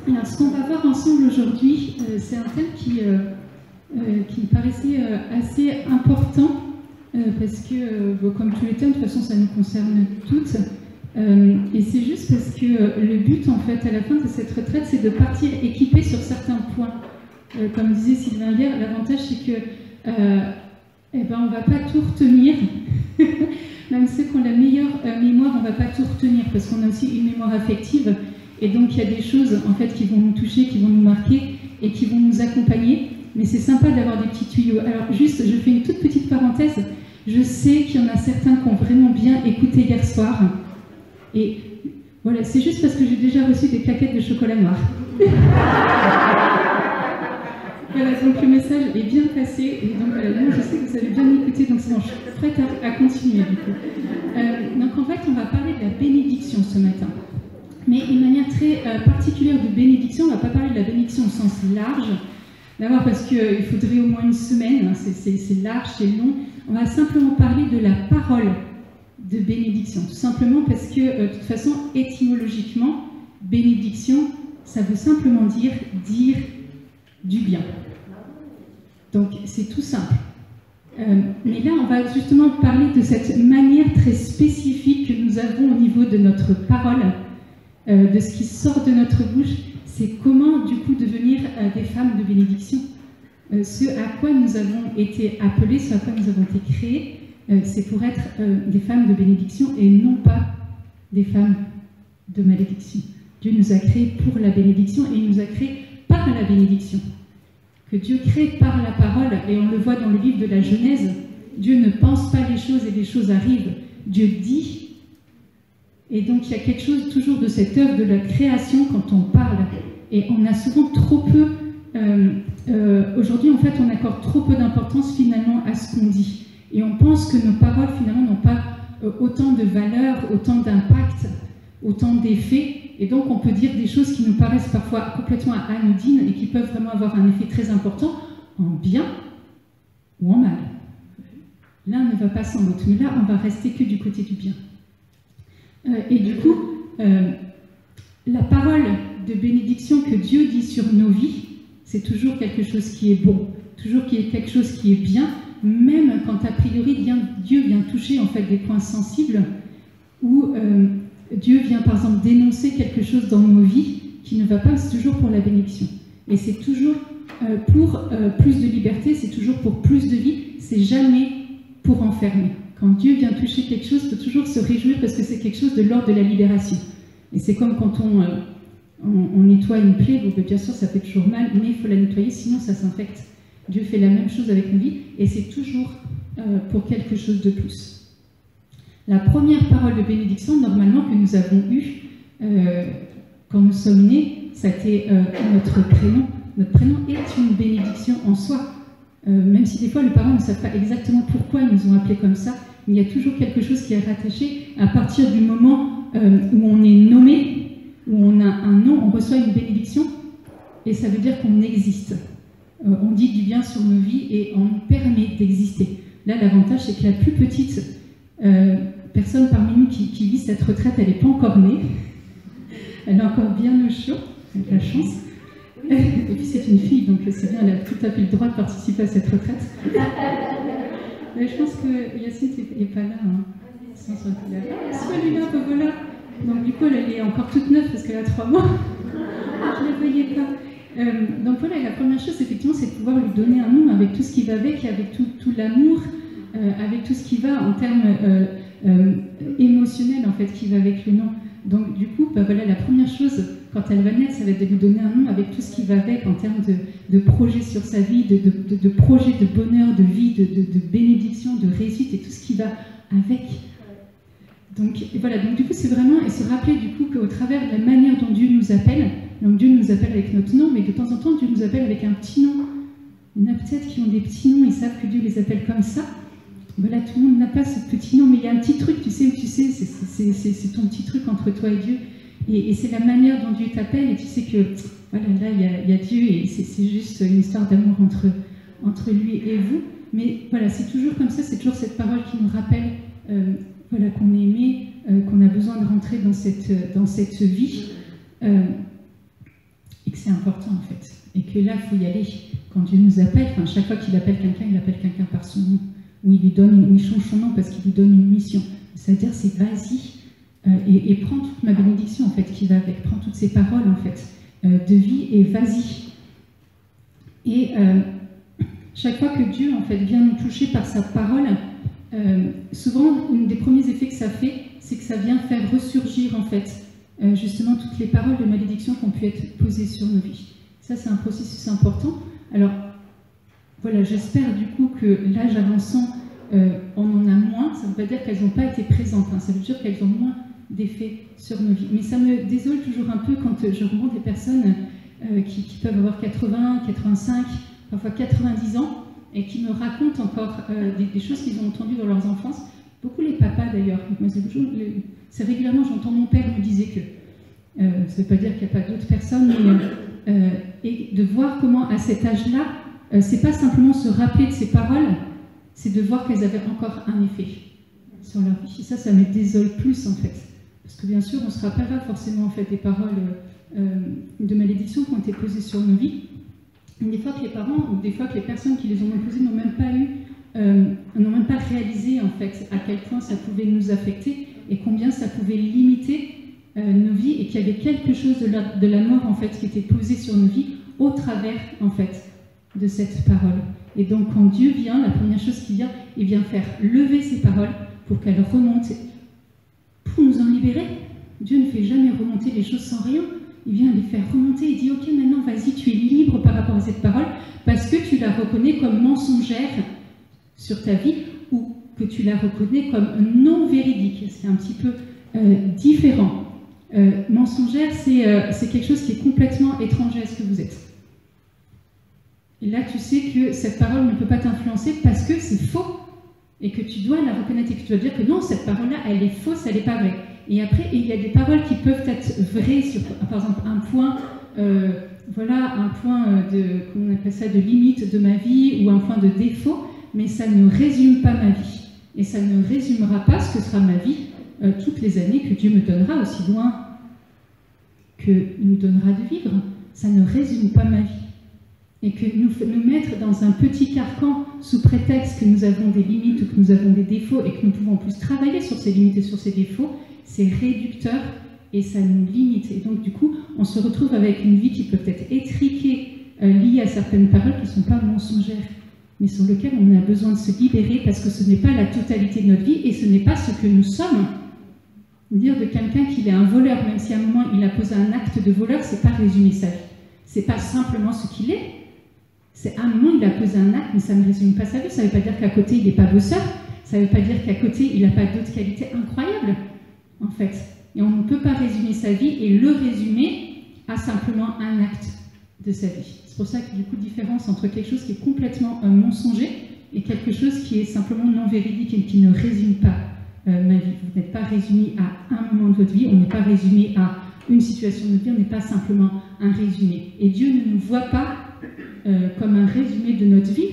Alors, ce qu'on va voir ensemble aujourd'hui, c'est un thème qui me paraissait assez important, parce que, comme tous les thèmes, de toute façon, ça nous concerne toutes. Et c'est juste parce que le but, en fait, à la fin de cette retraite, c'est de partir équipé sur certains points. Comme disait Sylvain hier, l'avantage, c'est que on ne va pas tout retenir. Même ceux qui ont la meilleure mémoire, on ne va pas tout retenir, parce qu'on a aussi une mémoire affective. Et donc, il y a des choses, en fait, qui vont nous toucher, qui vont nous marquer et qui vont nous accompagner. Mais c'est sympa d'avoir des petits tuyaux. Alors, juste, je fais une toute petite parenthèse. Je sais qu'il y en a certains qui ont vraiment bien écouté hier soir. Et voilà, c'est juste parce que j'ai déjà reçu des plaquettes de chocolat noir. Voilà, donc le message est bien passé. Et donc, moi, je sais que vous avez bien écouté, donc c'est bon, je suis prête à continuer, du coup. Donc, en fait, on va parler de la bénédiction ce matin. Mais une manière très particulière de bénédiction, on ne va pas parler de la bénédiction au sens large. D'abord parce qu'il faudrait au moins une semaine, hein, c'est large, c'est long. On va simplement parler de la parole de bénédiction. Tout simplement parce que, de toute façon, étymologiquement, bénédiction, ça veut simplement dire du bien. Donc, c'est tout simple. Mais là, on va justement parler de cette manière très spécifique que nous avons au niveau de notre parole, de ce qui sort de notre bouche. C'est comment, du coup, devenir des femmes de bénédiction. Ce à quoi nous avons été appelés, ce à quoi nous avons été créés, c'est pour être des femmes de bénédiction et non pas des femmes de malédiction. Dieu nous a créés pour la bénédiction et il nous a créés par la bénédiction. Que Dieu crée par la parole, et on le voit dans le livre de la Genèse, Dieu ne pense pas les choses et les choses arrivent. Dieu dit. Et donc il y a quelque chose toujours de cette œuvre de la création quand on parle. Et on a souvent trop peu, aujourd'hui en fait on accorde trop peu d'importance finalement à ce qu'on dit. Et on pense que nos paroles finalement n'ont pas autant de valeur, autant d'impact, autant d'effet. Et donc on peut dire des choses qui nous paraissent parfois complètement anodines et qui peuvent vraiment avoir un effet très important en bien ou en mal. L'un ne va pas sans l'autre, mais là on va rester que du côté du bien. Et du coup, la parole de bénédiction que Dieu dit sur nos vies, c'est toujours quelque chose qui est bon, toujours quelque chose qui est bien, même quand a priori Dieu vient toucher en fait des points sensibles où Dieu vient par exemple dénoncer quelque chose dans nos vies qui ne va pas, c'est toujours pour la bénédiction. Et c'est toujours pour plus de liberté, c'est toujours pour plus de vie, c'est jamais pour enfermer. Quand Dieu vient toucher quelque chose, il faut toujours se réjouir parce que c'est quelque chose de l'ordre de la libération. Et c'est comme quand on nettoie une plaie, donc bien sûr ça fait toujours mal, mais il faut la nettoyer, sinon ça s'infecte. Dieu fait la même chose avec nos vies, et c'est toujours pour quelque chose de plus. La première parole de bénédiction, normalement, que nous avons eue quand nous sommes nés, c'était notre prénom. Notre prénom est une bénédiction en soi. Même si des fois les parents ne savent pas exactement pourquoi ils nous ont appelés comme ça, il y a toujours quelque chose qui est rattaché à partir du moment où on est nommé, où on a un nom, on reçoit une bénédiction, et ça veut dire qu'on existe. On dit du bien sur nos vies et on nous permet d'exister. Là, l'avantage, c'est que la plus petite personne parmi nous qui vit cette retraite, elle n'est pas encore née. Elle est encore bien au chaud, avec la chance. Et puis c'est une fille, donc c'est bien, elle a tout à fait le droit de participer à cette retraite. Mais je pense que Yacine n'est pas là. Hein. Celui-là, voilà. Donc du coup, elle est encore toute neuve parce qu'elle a 3 mois. Je ne la voyais pas. Donc voilà, la première chose, effectivement, c'est de pouvoir lui donner un nom avec tout ce qui va avec, avec tout l'amour, avec tout ce qui va en termes émotionnels, en fait, qui va avec le nom. Donc du coup, voilà, la première chose, quand elle va naître, ça va être de lui donner un nom avec tout ce qui va avec en termes de projet sur sa vie, de projet de bonheur, de vie, de bénédiction, de réussite et tout ce qui va avec. Donc voilà, donc du coup c'est vraiment, et se rappeler du coup qu'au travers de la manière dont Dieu nous appelle, donc Dieu nous appelle avec notre nom, mais de temps en temps Dieu nous appelle avec un petit nom. Il y en a peut-être qui ont des petits noms, ils savent que Dieu les appelle comme ça. Voilà, tout le monde n'a pas ce petit nom, mais il y a un petit truc, tu sais, c'est ton petit truc entre toi et Dieu. Et c'est la manière dont Dieu t'appelle, et tu sais que, voilà, là, il y a Dieu, et c'est juste une histoire d'amour entre lui et vous. Mais voilà, c'est toujours comme ça, c'est toujours cette parole qui nous rappelle voilà, qu'on est aimé, qu'on a besoin de rentrer dans cette vie. c'est important en fait. Et que là, il faut y aller. Quand Dieu nous appelle, enfin, chaque fois qu'il appelle quelqu'un, il appelle quelqu'un par son nom. Ou il change son nom parce qu'il lui donne une mission. C'est-à-dire, c'est vas-y et prends toute ma bénédiction en fait qui va avec. Prends toutes ces paroles en fait de vie et vas-y. Et chaque fois que Dieu en fait vient nous toucher par sa parole, souvent, un des premiers effets que ça fait, c'est que ça vient faire ressurgir en fait justement toutes les paroles de malédiction qui ont pu être posées sur nos vies. Ça, c'est un processus important. Alors, voilà, j'espère du coup que l'âge avançant, on en a moins. Ça ne veut pas dire qu'elles n'ont pas été présentes, hein. Ça veut dire qu'elles ont moins d'effets sur nos vies. Mais ça me désole toujours un peu quand je rencontre des personnes qui peuvent avoir 80, 85, parfois 90 ans, et qui me racontent encore des choses qu'ils ont entendues dans leur enfance. Beaucoup les papas d'ailleurs. C'est régulièrement, j'entends mon père me disait que, ça ne veut pas dire qu'il n'y a pas d'autres personnes, mais, et de voir comment à cet âge-là, c'est pas simplement se rappeler de ces paroles, c'est de voir qu'elles avaient encore un effet sur leur vie. Et ça me désole plus en fait. Parce que bien sûr, on ne se rappelle pas forcément en fait des paroles de malédiction qui ont été posées sur nos vies. Des fois que les parents ou des fois que les personnes qui les ont posées n'ont même pas n'ont même pas réalisé en fait à quel point ça pouvait nous affecter et combien ça pouvait limiter nos vies et qu'il y avait quelque chose de la mort en fait qui était posé sur nos vies au travers en fait de cette parole. Et donc quand Dieu vient, la première chose qu'il vient, il vient faire lever ces paroles pour qu'elles remontent, pour nous en libérer. Dieu ne fait jamais remonter les choses sans rien. Il vient les faire remonter et dit ok, maintenant vas-y, tu es libre par rapport à cette parole parce que tu la reconnais comme mensongère sur ta vie ou que tu la reconnais comme non véridique. C'est un petit peu différent. Mensongère, c'est quelque chose qui est complètement étranger à ce que vous êtes. Et là, tu sais que cette parole ne peut pas t'influencer parce que c'est faux et que tu dois la reconnaître et que tu dois dire que non, cette parole-là, elle est fausse, elle n'est pas vraie. Et après, il y a des paroles qui peuvent être vraies sur, par exemple, un point, voilà, un point comment on appelle ça, de limite de ma vie ou un point de défaut, mais ça ne résume pas ma vie. Et ça ne résumera pas ce que sera ma vie toutes les années que Dieu me donnera, aussi loin que nous donnera de vivre. Ça ne résume pas ma vie. Et que nous mettre dans un petit carcan sous prétexte que nous avons des limites ou que nous avons des défauts et que nous pouvons en plus travailler sur ces limites et sur ces défauts, c'est réducteur et ça nous limite. Et donc du coup, on se retrouve avec une vie qui peut être étriquée, liée à certaines paroles qui ne sont pas mensongères, mais sur lesquelles on a besoin de se libérer parce que ce n'est pas la totalité de notre vie et ce n'est pas ce que nous sommes. Dire de quelqu'un qu'il est un voleur, même si à un moment il a posé un acte de voleur, c'est pas résumer sa vie. C'est pas simplement ce qu'il est. C'est à un moment il a posé un acte, mais ça ne résume pas sa vie. Ça ne veut pas dire qu'à côté il n'est pas bosseur. Ça ne veut pas dire qu'à côté il n'a pas d'autres qualités incroyables, en fait. Et on ne peut pas résumer sa vie et le résumer à simplement un acte de sa vie. C'est pour ça qu'il y a beaucoup de différence entre quelque chose qui est complètement mensonger et quelque chose qui est simplement non véridique et qui ne résume pas ma vie. Vous n'êtes pas résumé à un moment de votre vie, on n'est pas résumé à une situation de votre vie, on n'est pas simplement un résumé. Et Dieu ne nous voit pas comme un résumé de notre vie.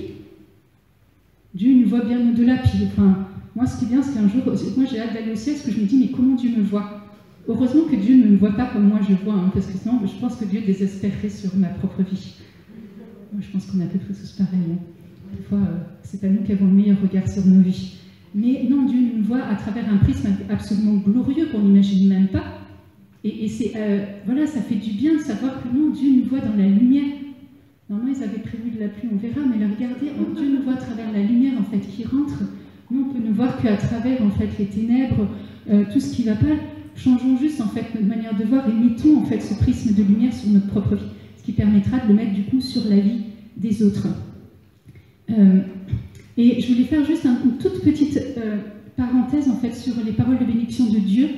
Dieu nous voit bien au-delà. Puis, enfin, moi, ce qui est bien, c'est qu'un jour, moi j'ai hâte d'aller au ciel parce que je me dis, mais comment Dieu me voit? Heureusement que Dieu ne me voit pas comme moi je vois, hein, parce que sinon, je pense que Dieu désespérerait sur ma propre vie. Moi, je pense qu'on est à peu près tous pareils. Hein. Des fois, c'est pas nous qui avons le meilleur regard sur nos vies. Mais non, Dieu nous voit à travers un prisme absolument glorieux qu'on n'imagine même pas. Et c'est, voilà, ça fait du bien de savoir que non, Dieu nous voit dans la lumière. Normalement, ils avaient prévu de la pluie, on verra, mais regardez, Dieu nous voit à travers la lumière en fait qui rentre. Nous, on peut nous voir qu'à travers en fait les ténèbres, tout ce qui ne va pas. Changeons juste en fait notre manière de voir et mettons en fait ce prisme de lumière sur notre propre vie, ce qui permettra de le mettre du coup sur la vie des autres. Et je voulais faire juste une toute petite parenthèse en fait sur les paroles de bénédiction de Dieu.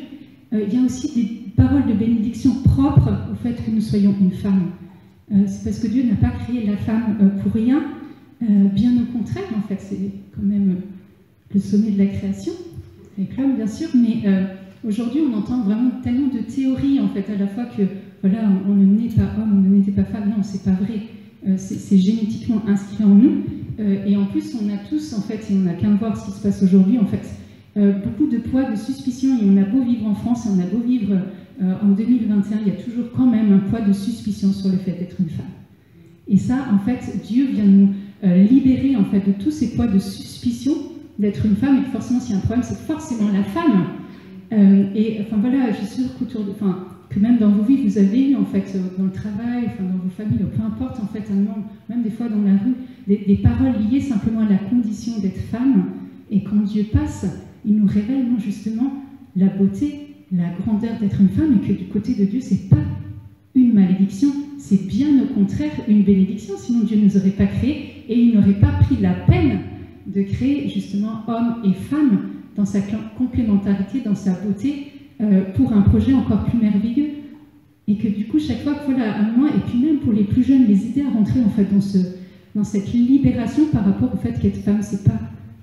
Il y a aussi des paroles de bénédiction propres au fait que nous soyons une femme. C'est parce que Dieu n'a pas créé la femme pour rien, bien au contraire en fait, c'est quand même le sommet de la création, avec l'homme bien sûr, mais aujourd'hui on entend vraiment tellement de théories en fait, à la fois que voilà, on ne naît pas homme, on ne naît pas femme, non, c'est pas vrai, c'est génétiquement inscrit en nous, et en plus on a tous en fait, et on n'a qu'à voir ce qui se passe aujourd'hui en fait, beaucoup de poids, de suspicion, et on a beau vivre en France, et on a beau vivre en 2021, il y a toujours quand même un poids de suspicion sur le fait d'être une femme. Et ça, en fait, Dieu vient nous libérer en fait, de tous ces poids de suspicion d'être une femme, et que forcément, s'il y a un problème, c'est forcément la femme. Et enfin voilà, je suis sûre que même dans vos vies, vous avez eu en fait, dans le travail, enfin, dans vos familles, peu importe en fait, un moment, même des fois dans la rue, des paroles liées simplement à la condition d'être femme. Et quand Dieu passe, il nous révèle non, justement la beauté, la grandeur d'être une femme, et que du côté de Dieu, c'est pas une malédiction, c'est bien au contraire une bénédiction, sinon Dieu ne nous aurait pas créés et il n'aurait pas pris la peine de créer justement hommes et femmes dans sa complémentarité, dans sa beauté, pour un projet encore plus merveilleux. Et que du coup, chaque fois, voilà, un moment, et puis même pour les plus jeunes, les aider à rentrer en fait dans cette libération par rapport au fait qu'être femme, c'est pas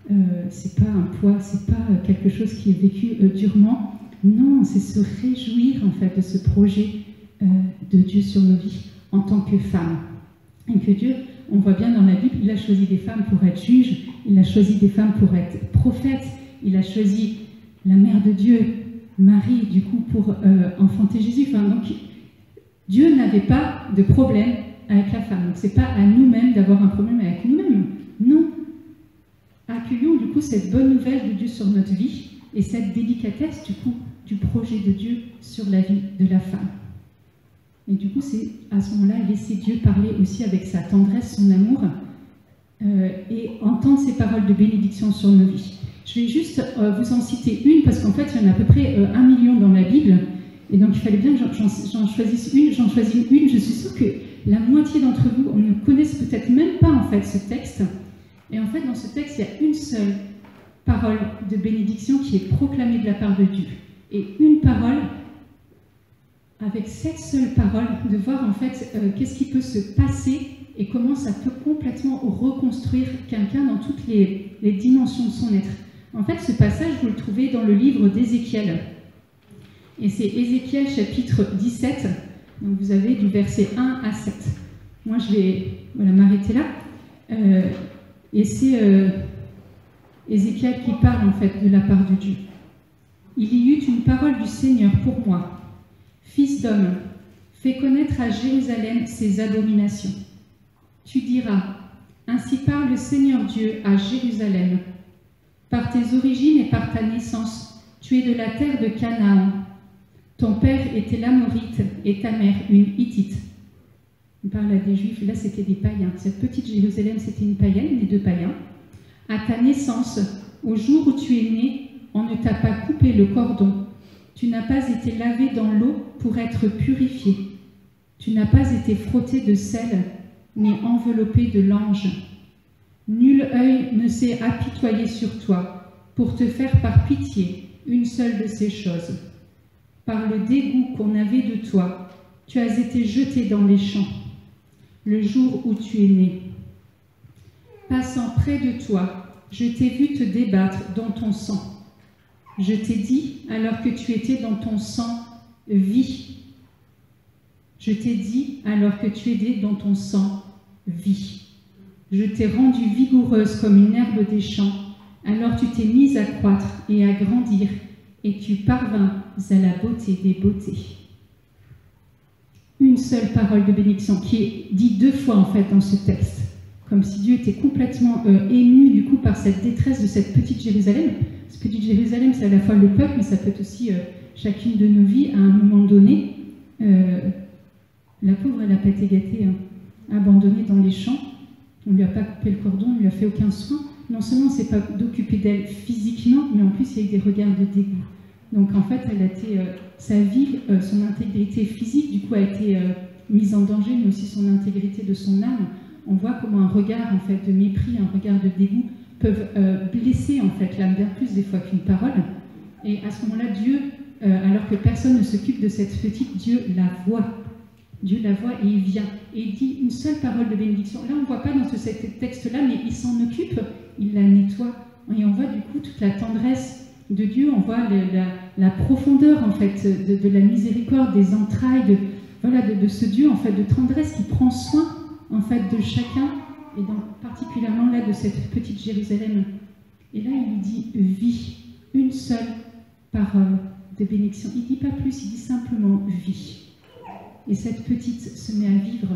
un poids, c'est pas quelque chose qui est vécu durement. Non, c'est se réjouir en fait de ce projet de Dieu sur nos vies en tant que femme. Et que Dieu, on voit bien dans la Bible, il a choisi des femmes pour être juges, il a choisi des femmes pour être prophètes, il a choisi la mère de Dieu, Marie, du coup, pour enfanter Jésus. Enfin, donc, Dieu n'avait pas de problème avec la femme. Donc, c'est pas à nous-mêmes d'avoir un problème avec nous-mêmes. Non. Accueillons, du coup, cette bonne nouvelle de Dieu sur notre vie et cette délicatesse, du coup, du projet de Dieu sur la vie de la femme. Et du coup, c'est à ce moment-là, laisser Dieu parler aussi avec sa tendresse, son amour, et entendre ces paroles de bénédiction sur nos vies. Je vais juste vous en citer une, parce qu'en fait, il y en a à peu près 1 million dans la Bible, et donc il fallait bien que j'en choisisse une. J'en choisis une. Je suis sûre que la moitié d'entre vous ne connaissent peut-être même pas en fait ce texte. Et en fait, dans ce texte, il y a une seule parole de bénédiction qui est proclamée de la part de Dieu. Et une parole, avec cette seule parole, de voir en fait qu'est-ce qui peut se passer et comment ça peut complètement reconstruire quelqu'un dans toutes les dimensions de son être. En fait, ce passage, vous le trouvez dans le livre d'Ézéchiel. Et c'est Ézéchiel chapitre 17. Donc vous avez du verset 1 à 7. Moi, je vais m'arrêter là. Et c'est Ézéchiel qui parle en fait de la part de Dieu. Il y eut une parole du Seigneur pour moi. Fils d'homme, fais connaître à Jérusalem ses abominations. Tu diras, ainsi parle le Seigneur Dieu à Jérusalem. Par tes origines et par ta naissance, tu es de la terre de Canaan. Ton père était l'Amorite et ta mère une Hittite. On parle à des Juifs, là c'était des païens. Cette petite Jérusalem, c'était une païenne, les deux païens. À ta naissance, au jour où tu es né, on ne t'a pas coupé le cordon. Tu n'as pas été lavé dans l'eau pour être purifié. Tu n'as pas été frotté de sel, ni enveloppé de lange. Nul œil ne s'est apitoyé sur toi pour te faire par pitié une seule de ces choses. Par le dégoût qu'on avait de toi, tu as été jeté dans les champs, le jour où tu es né. Passant près de toi, je t'ai vu te débattre dans ton sang. Je t'ai dit, alors que tu étais dans ton sang, vis. Je t'ai dit, alors que tu étais dans ton sang, vis. Je t'ai rendue vigoureuse comme une herbe des champs, alors tu t'es mise à croître et à grandir, et tu parvins à la beauté des beautés. Une seule parole de bénédiction qui est dite 2 fois en fait dans ce texte, comme si Dieu était complètement ému du coup par cette détresse de cette petite Jérusalem. Cette petite Jérusalem, c'est à la fois le peuple, mais ça peut être aussi chacune de nos vies à un moment donné. La pauvre, elle n'a pas été gâtée, abandonnée dans les champs. On ne lui a pas coupé le cordon, on ne lui a fait aucun soin. Non seulement c'est pas d'occuper d'elle physiquement, mais en plus il y a eu des regards de dégoût. Donc en fait, elle a été, sa vie, son intégrité physique, du coup, a été mise en danger, mais aussi son intégrité de son âme. On voit comment un regard en fait de mépris, un regard de dégoût peuvent blesser en fait l'âme bien plus des fois qu'une parole. Et à ce moment-là, Dieu, alors que personne ne s'occupe de cette petite, Dieu la voit. Dieu la voit et il vient. Et il dit une seule parole de bénédiction. Là, on ne voit pas dans ce texte-là, mais il s'en occupe, il la nettoie. Et on voit du coup toute la tendresse de Dieu, on voit la profondeur en fait de la miséricorde, des entrailles, de ce Dieu en fait de tendresse qui prend soin en fait de chacun, et particulièrement là de cette petite Jérusalem. Et là, il lui dit vis, une seule parole de bénédiction. Il ne dit pas plus, il dit simplement vie. Et cette petite se met à vivre.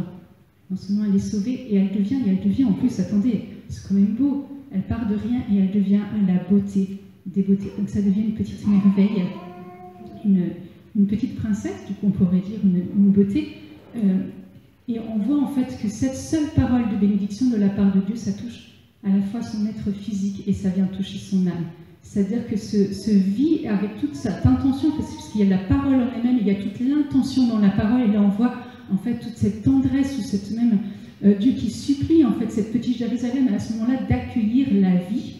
En ce moment, elle est sauvée et elle devient en plus, attendez, c'est quand même beau, elle part de rien et elle devient la beauté des beautés. Donc ça devient une petite merveille, une petite princesse, du coup on pourrait dire une beauté. Et on voit en fait que cette seule parole de bénédiction de la part de Dieu, ça touche à la fois son être physique et ça vient toucher son âme. C'est-à-dire que ce vit avec toute cette intention, parce qu'il y a la parole en elle-même, il y a toute l'intention dans la parole, et là on voit en fait toute cette tendresse, ou cette même Dieu qui supplie en fait cette petite Jérusalem à ce moment-là d'accueillir la vie.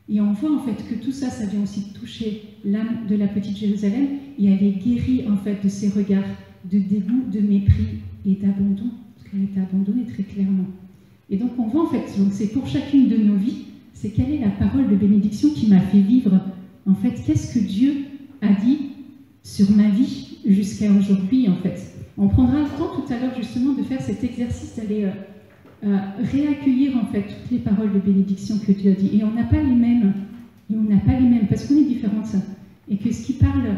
Et on voit en fait que tout ça, ça vient aussi toucher l'âme de la petite Jérusalem, et elle est guérie en fait de ses regards de dégoût, de mépris et d'abandon, parce qu'elle était abandonnée très clairement. Et donc on voit en fait, c'est pour chacune de nos vies, c'est quelle est la parole de bénédiction qui m'a fait vivre. En fait, qu'est-ce que Dieu a dit sur ma vie jusqu'à aujourd'hui en fait. On prendra le temps tout à l'heure justement de faire cet exercice, d'aller réaccueillir en fait toutes les paroles de bénédiction que Dieu a dit. Et on n'a pas les mêmes, parce qu'on est différentes. Et que ce qui parle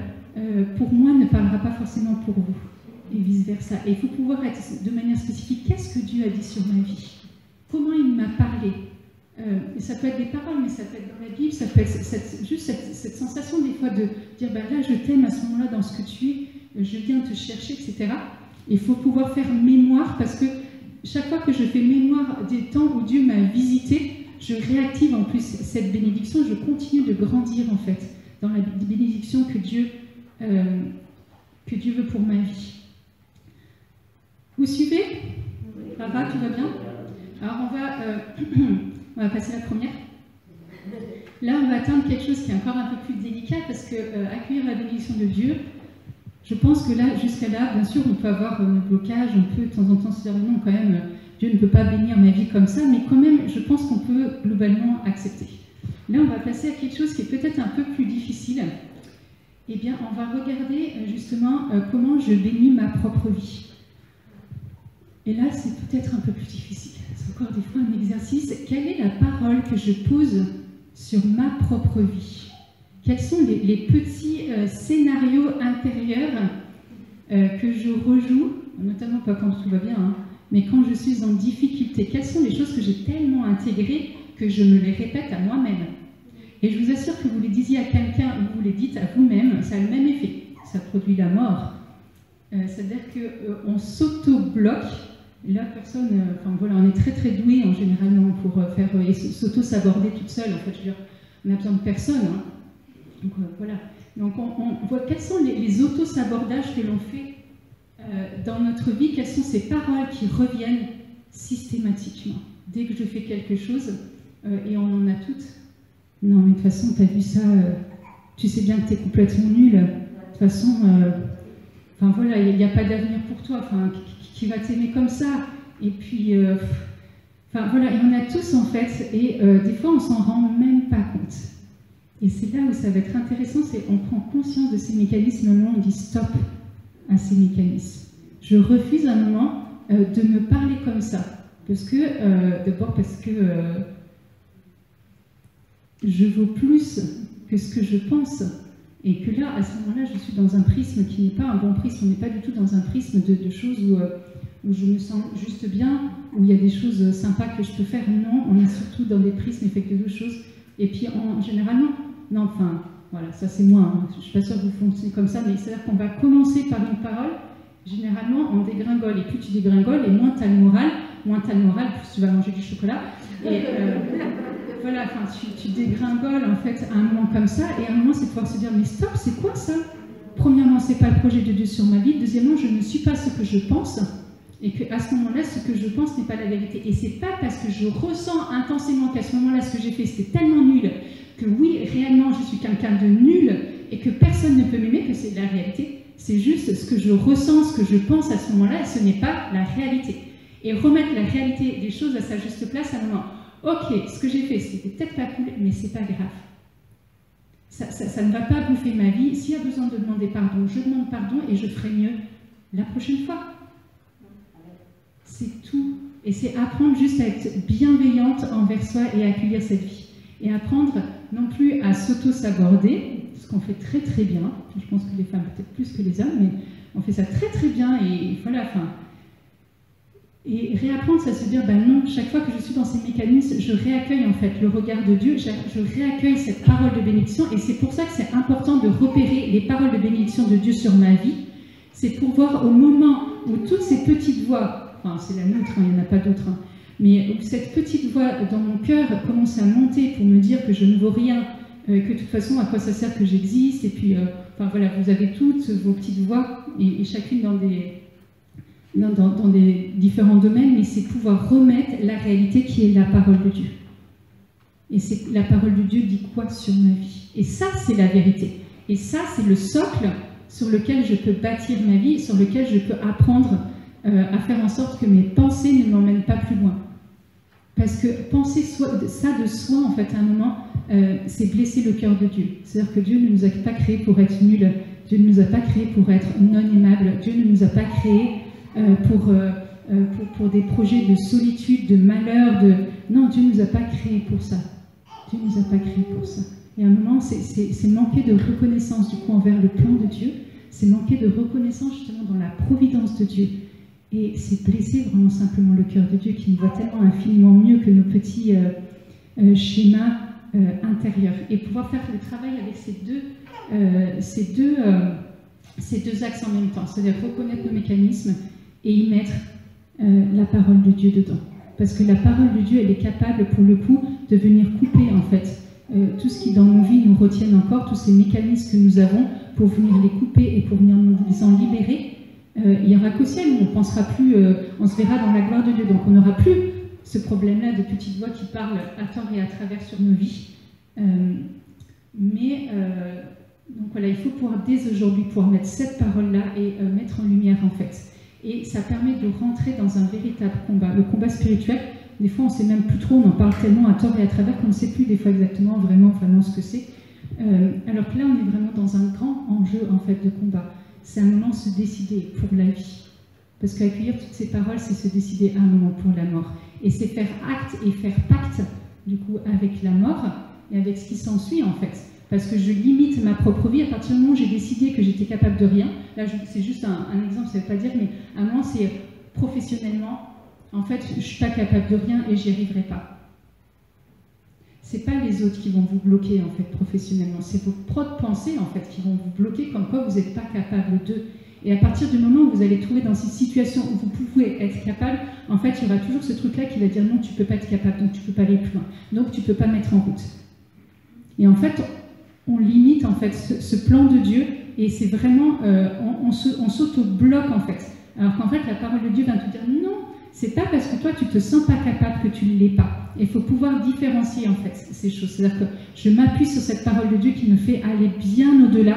pour moi ne parlera pas forcément pour vous. Et vice-versa. Et il faut pouvoir être de manière spécifique, qu'est-ce que Dieu a dit sur ma vie? Comment il m'a parlé? Et ça peut être des paroles, mais ça peut être dans la Bible, ça peut être juste cette sensation des fois de dire, bah, là je t'aime à ce moment-là dans ce que tu es, je viens te chercher, etc. Il faut pouvoir faire mémoire, parce que chaque fois que je fais mémoire des temps où Dieu m'a visité, je réactive en plus cette bénédiction, je continue de grandir en fait dans la bénédiction que Dieu veut pour ma vie. Vous suivez? Ça va, tout va bien? Alors on va passer à la première. Là, on va atteindre quelque chose qui est encore un peu plus délicat, parce que accueillir la bénédiction de Dieu, je pense que là, jusqu'à là, bien sûr, on peut avoir nos blocages, on peut de temps en temps se dire non, quand même, Dieu ne peut pas bénir ma vie comme ça, mais quand même, je pense qu'on peut globalement accepter. Là, on va passer à quelque chose qui est peut-être un peu plus difficile. Eh bien, on va regarder justement comment je bénis ma propre vie. Et là, c'est peut-être un peu plus difficile. C'est encore des fois un exercice. Quelle est la parole que je pose sur ma propre vie? Quels sont les petits scénarios intérieurs que je rejoue, notamment pas quand tout va bien, hein, mais quand je suis en difficulté? Quelles sont les choses que j'ai tellement intégrées que je me les répète à moi-même? Et je vous assure que vous les disiez à quelqu'un ou vous les dites à vous-même, ça a le même effet. Ça produit la mort. C'est-à-dire qu'on s'auto-bloque. Là, personne, enfin voilà, on est très très doué en généralement pour faire et s'auto-saborder toute seule. En fait, je veux dire, on n'a besoin de personne. Hein. Donc voilà. Donc on voit quels sont les auto-sabordages que l'on fait dans notre vie, quelles sont ces paroles qui reviennent systématiquement. Dès que je fais quelque chose, et on en a toutes. Non, mais de toute façon, tu as vu ça, tu sais bien que tu es complètement nul. De toute façon, enfin voilà, il n'y a pas d'avenir pour toi. Enfin, qui va t'aimer comme ça? Et puis, enfin voilà, il y en a tous en fait, et des fois on s'en rend même pas compte. Et c'est là où ça va être intéressant, c'est qu'on prend conscience de ces mécanismes, au moment où on dit stop à ces mécanismes. Je refuse un moment de me parler comme ça, parce que, d'abord parce que je vaux plus que ce que je pense. Et que là, à ce moment-là, je suis dans un prisme qui n'est pas un bon prisme. On n'est pas du tout dans un prisme de choses où je me sens juste bien, où il y a des choses sympas que je peux faire. Non, on est surtout dans des prismes effectués de choses. Et puis, généralement, non, enfin, voilà, ça c'est moi. Hein. Je ne suis pas sûre que vous fonctionnez comme ça, mais c'est-à-dire qu'on va commencer par une parole. Généralement, on dégringole. Et plus tu dégringoles, et moins tu as le moral. Moins tu as le moral, plus tu vas manger du chocolat. Et voilà, enfin, tu dégringoles en fait à un moment comme ça, et à un moment c'est de pouvoir se dire mais stop, c'est quoi ça? Premièrement, c'est pas le projet de Dieu sur ma vie. Deuxièmement, je ne suis pas ce que je pense, et qu'à ce moment-là, ce que je pense n'est pas la vérité. Et c'est pas parce que je ressens intensément qu'à ce moment-là, ce que j'ai fait c'était tellement nul que oui, réellement, je suis quelqu'un de nul et que personne ne peut m'aimer que c'est la réalité. C'est juste ce que je ressens, ce que je pense à ce moment-là, et ce n'est pas la réalité. Et remettre la réalité des choses à sa juste place à un moment. Ok, ce que j'ai fait, c'était peut-être pas cool, mais c'est pas grave. Ça ne va pas bouffer ma vie. S'il y a besoin de demander pardon, je demande pardon et je ferai mieux la prochaine fois. C'est tout. Et c'est apprendre juste à être bienveillante envers soi et à accueillir cette vie. Et apprendre non plus à s'auto-saborder, ce qu'on fait très très bien. Je pense que les femmes peut-être plus que les hommes, mais on fait ça très très bien, et voilà, enfin... Et réapprendre à se dire, ben non, chaque fois que je suis dans ces mécanismes, je réaccueille en fait le regard de Dieu, je réaccueille cette parole de bénédiction, et c'est pour ça que c'est important de repérer les paroles de bénédiction de Dieu sur ma vie. C'est pour voir au moment où toutes ces petites voix, enfin c'est la nôtre, il n'y en a pas d'autres, mais où cette petite voix dans mon cœur commence à monter pour me dire que je ne vaux rien, que de toute façon, à quoi ça sert que j'existe, et puis, enfin voilà, vous avez toutes vos petites voix, et chacune dans des différents domaines, mais c'est pouvoir remettre la réalité qui est la parole de Dieu. Et c'est la parole de Dieu dit quoi sur ma vie? Et ça, c'est la vérité. Et ça, c'est le socle sur lequel je peux bâtir ma vie, sur lequel je peux apprendre à faire en sorte que mes pensées ne m'emmènent pas plus loin. Parce que penser ça de soi, en fait, à un moment, c'est blesser le cœur de Dieu. C'est-à-dire que Dieu ne nous a pas créés pour être nuls, Dieu ne nous a pas créés pour être non aimables, Dieu ne nous a pas créés pour des projets de solitude, de malheur, non, Dieu ne nous a pas créés pour ça. Dieu ne nous a pas créés pour ça. Et à un moment, c'est manquer de reconnaissance du coup envers le plan de Dieu, c'est manquer de reconnaissance justement dans la providence de Dieu. Et c'est blesser vraiment simplement le cœur de Dieu qui nous voit tellement infiniment mieux que nos petits schémas intérieurs. Et pouvoir faire le travail avec ces deux axes en même temps, c'est-à-dire reconnaître nos mécanismes et y mettre la parole de Dieu dedans. Parce que la parole de Dieu, elle est capable, pour le coup, de venir couper, en fait, tout ce qui, dans nos vies, nous retiennent encore, tous ces mécanismes que nous avons, pour venir les couper et pour venir nous en libérer. Il n'y aura qu'au ciel où on pensera plus, on se verra dans la gloire de Dieu. Donc on n'aura plus ce problème-là de petites voix qui parlent à tort et à travers sur nos vies. Donc voilà, il faut pouvoir, dès aujourd'hui, pouvoir mettre cette parole-là et mettre en lumière, en fait. Et ça permet de rentrer dans un véritable combat. Le combat spirituel, des fois on ne sait même plus trop, on en parle tellement à tort et à travers qu'on ne sait plus des fois exactement vraiment ce que c'est. Alors que là on est vraiment dans un grand enjeu en fait de combat. C'est un moment se décider pour la vie. Parce qu'accueillir toutes ces paroles, c'est se décider à un moment pour la mort. Et c'est faire acte et faire pacte du coup avec la mort et avec ce qui s'ensuit en fait. Parce que je limite ma propre vie à partir du moment où j'ai décidé que j'étais capable de rien. Là, c'est juste un exemple, ça ne veut pas dire, mais à un moment, c'est professionnellement, en fait, je ne suis pas capable de rien et j'y arriverai pas. Ce n'est pas les autres qui vont vous bloquer, en fait, professionnellement. C'est vos propres pensées, en fait, qui vont vous bloquer comme quoi vous n'êtes pas capable d'eux. Et à partir du moment où vous allez trouver dans ces situations où vous pouvez être capable, en fait, il y aura toujours ce truc-là qui va dire non, tu ne peux pas être capable, donc tu ne peux pas aller plus loin. Donc, tu ne peux pas mettre en route. Et en fait, on limite en fait ce plan de Dieu et c'est vraiment, on s'auto-bloque en fait. Alors qu'en fait la parole de Dieu va te dire non, c'est pas parce que toi tu te sens pas capable que tu ne l'es pas. Il faut pouvoir différencier en fait ces choses. C'est-à-dire que je m'appuie sur cette parole de Dieu qui me fait aller bien au-delà.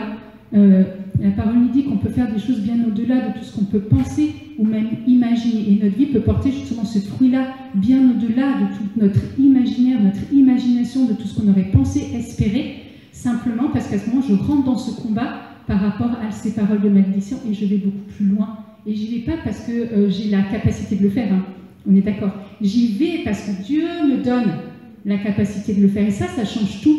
La parole nous dit qu'on peut faire des choses bien au-delà de tout ce qu'on peut penser ou même imaginer. Et notre vie peut porter justement ce fruit-là bien au-delà de tout notre imaginaire, notre imagination, de tout ce qu'on aurait pensé, espéré. Simplement parce qu'à ce moment, je rentre dans ce combat par rapport à ces paroles de malédiction et je vais beaucoup plus loin. Et j'y vais pas parce que j'ai la capacité de le faire, hein. On est d'accord. J'y vais parce que Dieu me donne la capacité de le faire. Et ça change tout.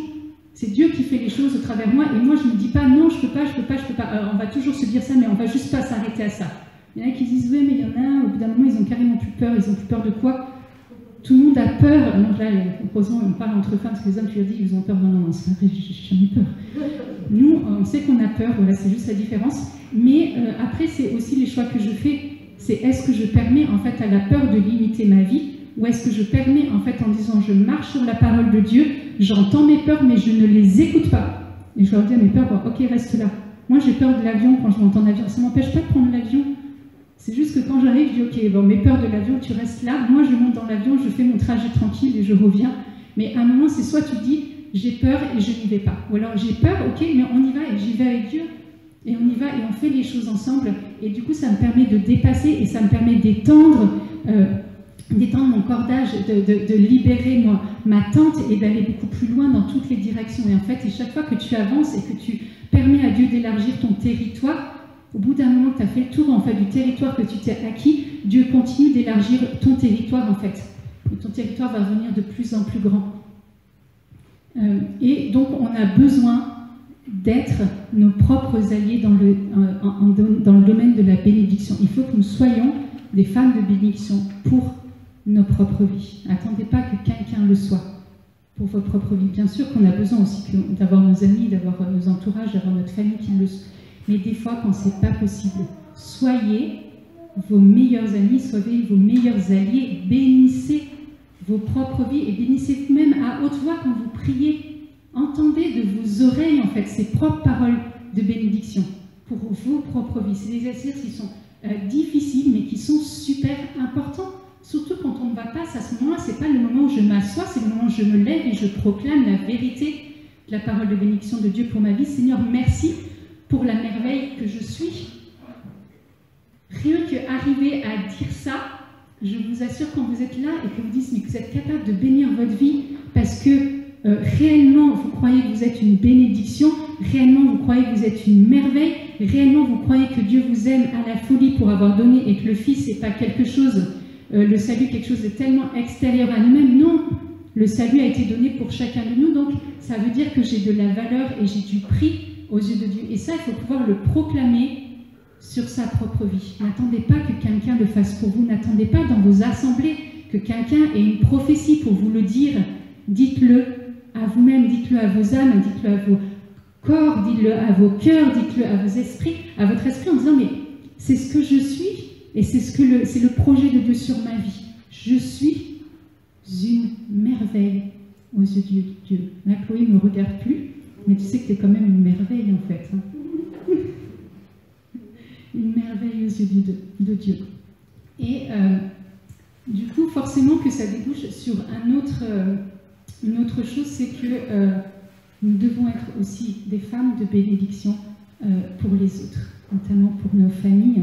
C'est Dieu qui fait les choses au travers de moi. Et moi, je ne me dis pas non, je peux pas, je peux pas, je peux pas. Alors, on va toujours se dire ça, mais on va juste pas s'arrêter à ça. Il y en a qui disent oui, mais il y en a, au bout d'un moment, ils ont carrément plus peur. Ils ont plus peur de quoi? Tout le monde a peur. Non, là, heureusement, on parle entre femmes, parce que les hommes, tu leur dis, ils ont peur. Non, non, c'est pas vrai, j'ai jamais peur. Nous, on sait qu'on a peur, voilà, c'est juste la différence. Mais après, c'est aussi les choix que je fais. C'est est-ce que je permets, en fait, à la peur de limiter ma vie, ou est-ce que je permets, en fait, en disant, je marche sur la parole de Dieu, j'entends mes peurs, mais je ne les écoute pas. Et je leur dis à mes peurs, bon, ok, reste là. Moi, j'ai peur de l'avion quand je m'entends l'avion. Ça ne m'empêche pas de prendre l'avion. C'est juste que quand j'arrive, je dis, ok, bon, mes peurs de l'avion, tu restes là. Moi, je monte dans l'avion, je fais mon trajet tranquille et je reviens. Mais à un moment, c'est soit tu dis, j'ai peur et je n'y vais pas. Ou alors, j'ai peur, ok, mais on y va et j'y vais avec Dieu. Et on y va et on fait les choses ensemble. Et du coup, ça me permet de dépasser et ça me permet d'étendre mon cordage, de libérer ma tente et d'aller beaucoup plus loin dans toutes les directions. Et en fait, chaque fois que tu avances et que tu permets à Dieu d'élargir ton territoire, au bout d'un moment que tu as fait le tour en fait, du territoire que tu t'es acquis, Dieu continue d'élargir ton territoire en fait. Et ton territoire va devenir de plus en plus grand. Et donc, on a besoin d'être nos propres alliés dans le domaine de la bénédiction. Il faut que nous soyons des femmes de bénédiction pour nos propres vies. N'attendez pas que quelqu'un le soit pour votre propre vie. Bien sûr qu'on a besoin aussi d'avoir nos amis, d'avoir nos entourages, d'avoir notre famille qui le soit. Mais des fois, quand ce n'est pas possible, soyez vos meilleurs amis, soyez vos meilleurs alliés, bénissez vos propres vies et bénissez même à haute voix quand vous priez. Entendez de vos oreilles, en fait, ces propres paroles de bénédiction pour vos propres vies. C'est des exercices qui sont difficiles, mais qui sont super importants. Surtout quand on ne va pas, à ce moment-là, ce n'est pas le moment où je m'assois, c'est le moment où je me lève et je proclame la vérité de la parole de bénédiction de Dieu pour ma vie. Seigneur, merci pour la merveille que je suis. Rien qu'arriver à dire ça, je vous assure, quand vous êtes là et que vous dites mais que vous êtes capable de bénir votre vie parce que réellement vous croyez que vous êtes une bénédiction, réellement vous croyez que vous êtes une merveille, réellement vous croyez que Dieu vous aime à la folie pour avoir donné et que le Fils n'est pas quelque chose, le salut quelque chose de tellement extérieur à nous-mêmes. Non, le salut a été donné pour chacun de nous, donc ça veut dire que j'ai de la valeur et j'ai du prix aux yeux de Dieu. Et ça, il faut pouvoir le proclamer sur sa propre vie. N'attendez pas que quelqu'un le fasse pour vous, n'attendez pas dans vos assemblées que quelqu'un ait une prophétie pour vous le dire. Dites-le à vous-même, dites-le à vos âmes, dites-le à vos corps, dites-le à vos cœurs, dites-le à vos esprits, à votre esprit en disant mais c'est ce que je suis et c'est le projet de Dieu sur ma vie. Je suis une merveille aux yeux de Dieu. Là, Chloé ne me regarde plus, mais tu sais que tu es quand même une merveille en fait. Une merveille aux yeux de Dieu. Et du coup, forcément que ça débouche sur une autre chose, c'est que nous devons être aussi des femmes de bénédiction pour les autres, notamment pour nos familles,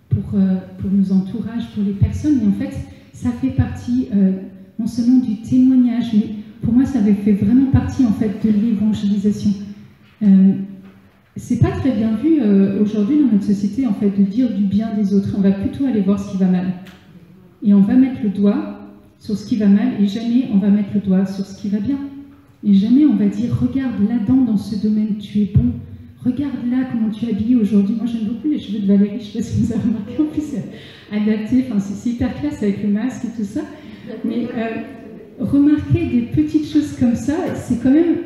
pour nos entourages, pour les personnes. Et en fait, ça fait partie non seulement du témoignage, mais pour moi, ça fait vraiment partie en fait de l'évangélisation. C'est pas très bien vu aujourd'hui dans notre société en fait de dire du bien des autres. On va plutôt aller voir ce qui va mal. Et on va mettre le doigt sur ce qui va mal et jamais on va mettre le doigt sur ce qui va bien. Et jamais on va dire regarde là-dedans dans ce domaine tu es bon. Regarde là comment tu es habillée aujourd'hui. Moi j'aime beaucoup les cheveux de Valérie, je ne sais pas si vous avez remarqué, en plus adapté, enfin, c'est hyper classe avec le masque et tout ça. Mais remarquer des petites choses comme ça, c'est quand même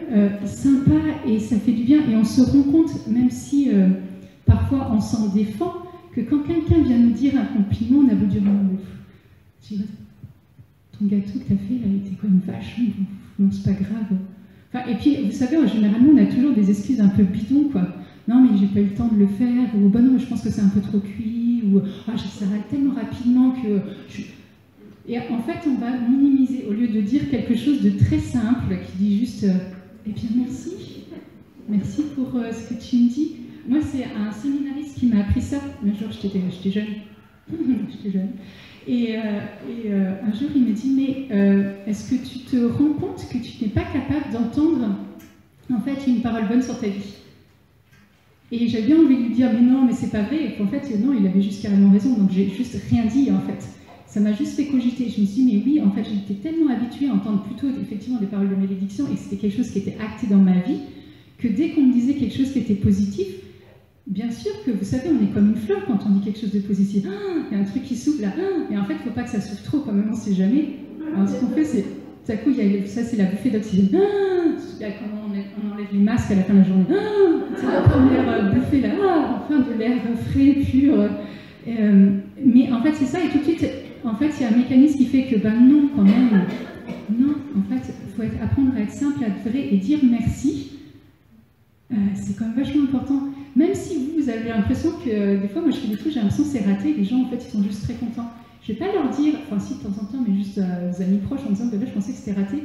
sympa et ça fait du bien. Et on se rend compte, même si parfois on s'en défend, que quand quelqu'un vient nous dire un compliment, on a beau dire ton gâteau que tu as fait, là, il était quand même vachement, non, c'est pas grave. Enfin, et puis, vous savez, généralement, on a toujours des excuses un peu bidons, quoi. Non, mais j'ai pas eu le temps de le faire, ou bah non, mais je pense que c'est un peu trop cuit, ou ah, ça va tellement rapidement que Et en fait, on va minimiser, au lieu de dire quelque chose de très simple, qui dit juste eh bien, merci pour ce que tu me dis. Moi, c'est un séminariste qui m'a appris ça. Un jour, j'étais jeune. J'étais jeune. Et un jour, il me dit mais est-ce que tu te rends compte que tu n'es pas capable d'entendre en fait une parole bonne sur ta vie? Et j'avais bien envie de lui dire mais non, mais c'est pas vrai. Et qu'en fait, non, il avait juste carrément raison. Donc, j'ai juste rien dit en fait. Ça m'a juste fait cogiter. Je me suis dit, mais oui, en fait, j'étais tellement habituée à entendre plutôt effectivement des paroles de malédiction et c'était quelque chose qui était acté dans ma vie, que dès qu'on me disait quelque chose qui était positif, bien sûr que vous savez, on est comme une fleur quand on dit quelque chose de positif. Ah, il y a un truc qui souffle là. Ah, et en fait, il ne faut pas que ça souffle trop, quand même, on ne sait jamais. Alors, ce qu'on fait, c'est, tout à coup, ça, c'est la bouffée d'oxygène. Ah, quand on enlève les masques à la fin de la journée. Ah, c'est la première bouffée là. Ah, enfin, de l'air frais, pur. Mais en fait, c'est ça, et tout de suite, en fait, il y a un mécanisme qui fait que, ben non, quand même, non, en fait, il faut apprendre à être simple, à être vrai et dire merci. C'est quand même vachement important. Même si vous avez l'impression que, des fois, moi je fais des trucs, j'ai l'impression que c'est raté, les gens, en fait, ils sont juste très contents. Je ne vais pas leur dire, enfin si, de temps en temps, mais juste aux amis proches, en disant que là, je pensais que c'était raté.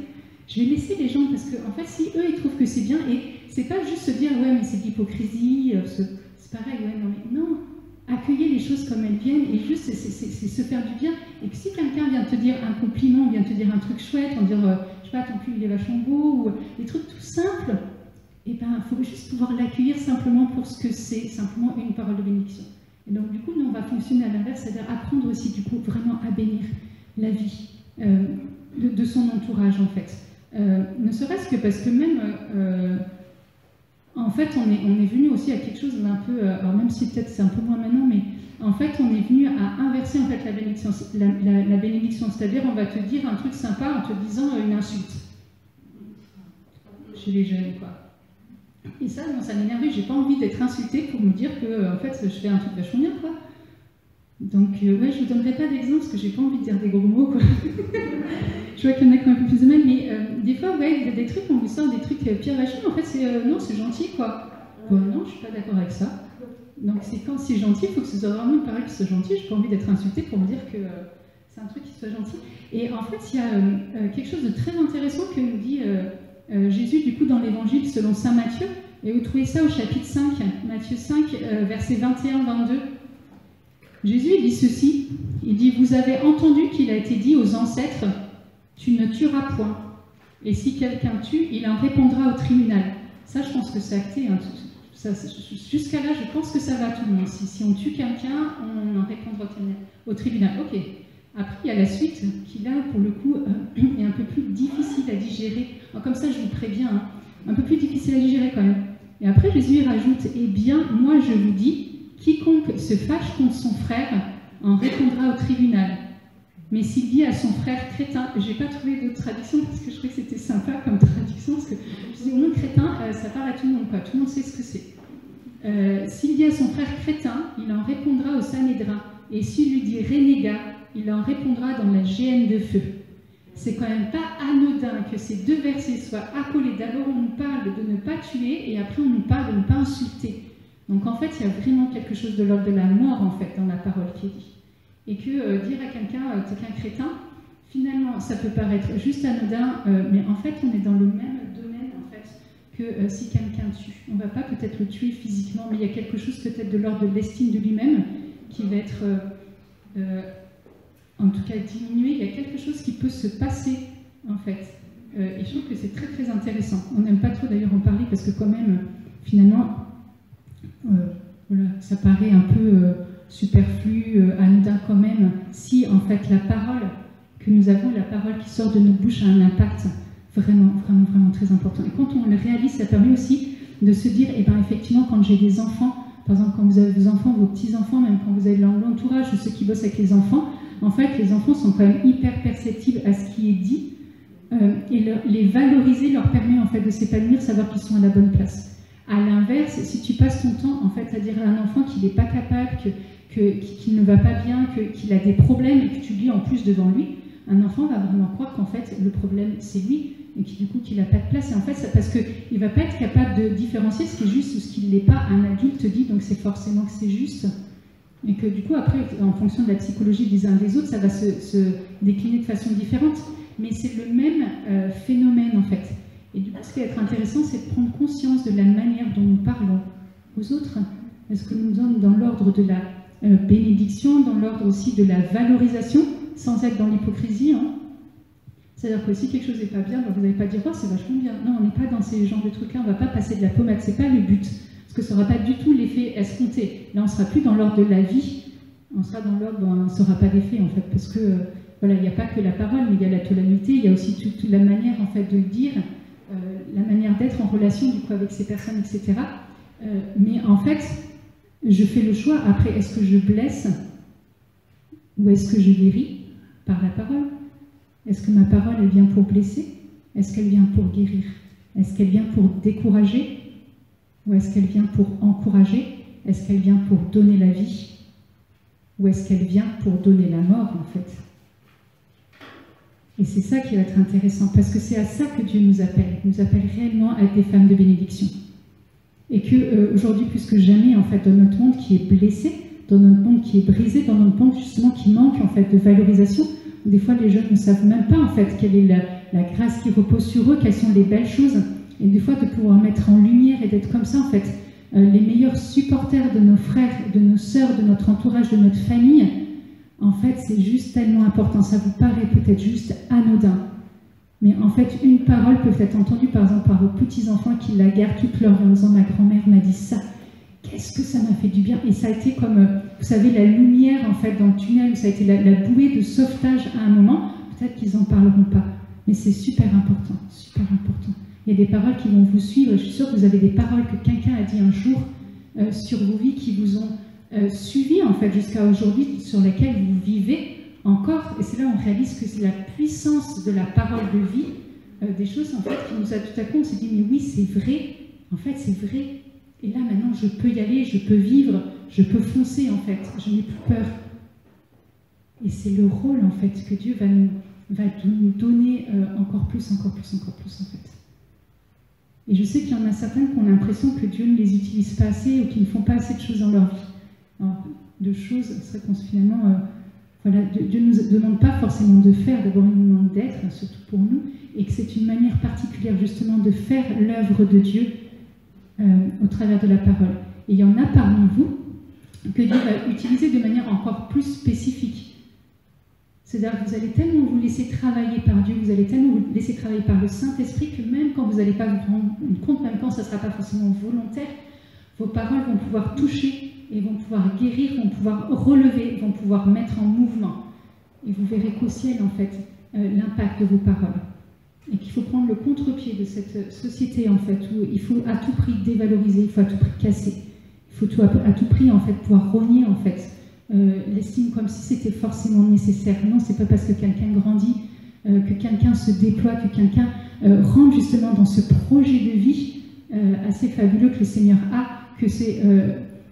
Je vais laisser les gens, parce que, en fait, si eux, ils trouvent que c'est bien, et c'est pas juste se dire, ouais, mais c'est de l'hypocrisie, c'est pareil, ouais, non, mais non. Accueillir les choses comme elles viennent et juste c'est se faire du bien. Et que si quelqu'un vient te dire un compliment, vient te dire un truc chouette, on dire je sais pas, ton cul il est vachement beau, ou des trucs tout simples, et ben il faut juste pouvoir l'accueillir simplement pour ce que c'est, simplement une parole de bénédiction. Et donc du coup nous on va fonctionner à l'inverse, c'est-à-dire apprendre aussi du coup vraiment à bénir la vie de son entourage en fait. Ne serait-ce que parce que même en fait, on est venu aussi à quelque chose d'un peu, alors même si peut-être c'est un peu moins maintenant, mais en fait, on est venu à inverser en fait la bénédiction. La bénédiction, c'est-à-dire on va te dire un truc sympa en te disant une insulte. Chez les jeunes, quoi. Et ça, non, ça m'énerve, j'ai pas envie d'être insultée pour me dire que, en fait, je fais un truc vachement bien, quoi. Donc, ouais, je vous donnerai pas d'exemple parce que j'ai pas envie de dire des gros mots, quoi. Je vois qu'il y en a qui ont un peu plus de mal, mais des fois, ouais, il y a des trucs, on vous sort des trucs pire vachement, en fait, c'est non, c'est gentil, quoi. Bon, non, je suis pas d'accord avec ça. Donc, c'est quand c'est gentil, il faut que ce soit vraiment pareil que ce soit gentil. J'ai pas envie d'être insultée pour me dire que c'est un truc qui soit gentil. Et en fait, il y a quelque chose de très intéressant que nous dit Jésus, du coup, dans l'évangile selon saint Matthieu. Et vous trouvez ça au chapitre 5, Matthieu 5, versets 21-22. Jésus il dit ceci, il dit « Vous avez entendu qu'il a été dit aux ancêtres, tu ne tueras point. Et si quelqu'un tue, il en répondra au tribunal. » Ça, je pense que c'est acté. Hein, jusqu'à là, je pense que ça va à tout le monde. Si on tue quelqu'un, on en répondra au tribunal. Ok. Après, il y a la suite qui, là, pour le coup, est un peu plus difficile à digérer. Alors, comme ça, je vous préviens, hein, un peu plus difficile à digérer quand même. Et après, Jésus rajoute « Eh bien, moi, je vous dis, quiconque se fâche contre son frère en répondra au tribunal. Mais s'il dit à son frère crétin, je n'ai pas trouvé d'autre traduction parce que je trouvais que c'était sympa comme traduction, parce que je dis au moins crétin, ça parle à tout le monde, quoi. Tout le monde sait ce que c'est. S'il dit à son frère crétin, il en répondra au Sanhédrin. Et s'il lui dit renégat, il en répondra dans la géhenne de feu. C'est quand même pas anodin que ces deux versets soient accolés. D'abord, on nous parle de ne pas tuer et après, on nous parle de ne pas insulter. Donc en fait, il y a vraiment quelque chose de l'ordre de la mort en fait dans la parole qui est dit. Et que dire à quelqu'un t'es qu'un crétin, finalement, ça peut paraître juste anodin, mais en fait, on est dans le même domaine en fait que si quelqu'un tue. On ne va pas peut-être le tuer physiquement, mais il y a quelque chose peut-être de l'ordre de l'estime de lui-même qui va être en tout cas diminué. Il y a quelque chose qui peut se passer en fait. Et je trouve que c'est très très intéressant. On n'aime pas trop d'ailleurs en parler parce que quand même, finalement, voilà, ça paraît un peu superflu, anodin quand même, si en fait la parole que nous avons, la parole qui sort de nos bouches a un impact vraiment, vraiment, vraiment très important. Et quand on le réalise, ça permet aussi de se dire, eh bien effectivement, quand j'ai des enfants, par exemple quand vous avez vos enfants, vos petits-enfants, même quand vous avez l'entourage ou ceux qui bossent avec les enfants, en fait les enfants sont quand même hyper perceptibles à ce qui est dit, et les valoriser leur permet en fait de s'épanouir, savoir qu'ils sont à la bonne place. À l'inverse, si tu passes ton temps en fait à dire à un enfant qu'il n'est pas capable, qu'il ne va pas bien, qu'il a des problèmes et que tu lis en plus devant lui, un enfant va vraiment croire qu'en fait le problème c'est lui et du coup qu'il n'a pas de place. Et en fait, c'est parce qu'il ne va pas être capable de différencier ce qui est juste ou ce qui ne l'est pas. Un adulte dit donc c'est forcément que c'est juste. Et que du coup après, en fonction de la psychologie des uns et des autres, ça va se décliner de façon différente. Mais c'est le même phénomène en fait. Et du coup, ce qui va être intéressant, c'est de prendre conscience de la manière dont nous parlons aux autres. Est-ce que nous sommes dans l'ordre de la bénédiction, dans l'ordre aussi de la valorisation, sans être dans l'hypocrisie, hein. C'est-à-dire que si quelque chose n'est pas bien, vous n'allez pas dire « oh, c'est vachement bien ». Non, on n'est pas dans ces genres de trucs-là, on ne va pas passer de la pommade, ce n'est pas le but. Parce que ça n'aura pas du tout l'effet escompté. Là, on ne sera plus dans l'ordre de la vie, on sera dans l'ordre où on ne saura pas d'effet, en fait, parce que voilà, il n'y a pas que la parole, mais il y a la tonalité, il y a aussi toute la manière, en fait, de le dire, la manière d'être en relation, du coup, avec ces personnes, etc. Mais en fait, je fais le choix, après, est-ce que je blesse ou est-ce que je guéris par la parole? Est-ce que ma parole, elle vient pour blesser? Est-ce qu'elle vient pour guérir? Est-ce qu'elle vient pour décourager? Ou est-ce qu'elle vient pour encourager? Est-ce qu'elle vient pour donner la vie? Ou est-ce qu'elle vient pour donner la mort, en fait? Et c'est ça qui va être intéressant, parce que c'est à ça que Dieu nous appelle. Il nous appelle réellement à être des femmes de bénédiction. Et qu'aujourd'hui, plus que jamais, en fait, dans notre monde qui est blessé, dans notre monde qui est brisé, dans notre monde justement qui manque en fait de valorisation, des fois les jeunes ne savent même pas en fait quelle est la grâce qui repose sur eux, quelles sont les belles choses, et des fois de pouvoir mettre en lumière et d'être comme ça en fait, les meilleurs supporters de nos frères, de nos sœurs, de notre entourage, de notre famille. En fait, c'est juste tellement important. Ça vous paraît peut-être juste anodin, mais en fait, une parole peut être entendue par exemple par vos petits-enfants qui la gardent toute leur vie en disant « ma grand-mère m'a dit ça, qu'est-ce que ça m'a fait du bien ?» Et ça a été comme, vous savez, la lumière en fait dans le tunnel, ça a été la bouée de sauvetage à un moment. Peut-être qu'ils n'en parleront pas, mais c'est super important, super important. il y a des paroles qui vont vous suivre. Je suis sûre que vous avez des paroles que quelqu'un a dit un jour sur vos vies qui vous ont suivi en fait jusqu'à aujourd'hui, sur lesquelles vous vivez encore. Et c'est là où on réalise que c'est la puissance de la parole de vie, des choses en fait qui nous a tout à coup, on s'est dit mais oui c'est vrai, en fait c'est vrai. Et là maintenant je peux y aller, je peux vivre, je peux foncer en fait, je n'ai plus peur. Et c'est le rôle en fait que Dieu va nous donner encore plus en fait. Et je sais qu'il y en a certaines qui ont l'impression que Dieu ne les utilise pas assez ou qu'ils ne font pas assez de choses dans leur vie. Alors, de choses, c'est vrai qu'on finalement, voilà, Dieu ne nous demande pas forcément de faire, d'abord il nous demande d'être, surtout pour nous, et que c'est une manière particulière justement de faire l'œuvre de Dieu au travers de la parole. Et il y en a parmi vous que Dieu va utiliser de manière encore plus spécifique. C'est-à-dire que vous allez tellement vous laisser travailler par Dieu, vous allez tellement vous laisser travailler par le Saint-Esprit que même quand vous n'allez pas vous rendre compte, même quand ça ne sera pas forcément volontaire, vos paroles vont pouvoir toucher et vont pouvoir guérir, vont pouvoir relever, vont pouvoir mettre en mouvement. Et vous verrez qu'au ciel, en fait, l'impact de vos paroles. Et qu'il faut prendre le contre-pied de cette société, en fait, où il faut à tout prix dévaloriser, il faut à tout prix casser. Il faut à tout prix, en fait, pouvoir rogner, en fait, l'estime comme si c'était forcément nécessaire. Non, c'est pas parce que quelqu'un grandit, que quelqu'un se déploie, que quelqu'un rentre justement dans ce projet de vie assez fabuleux que le Seigneur a, que c'est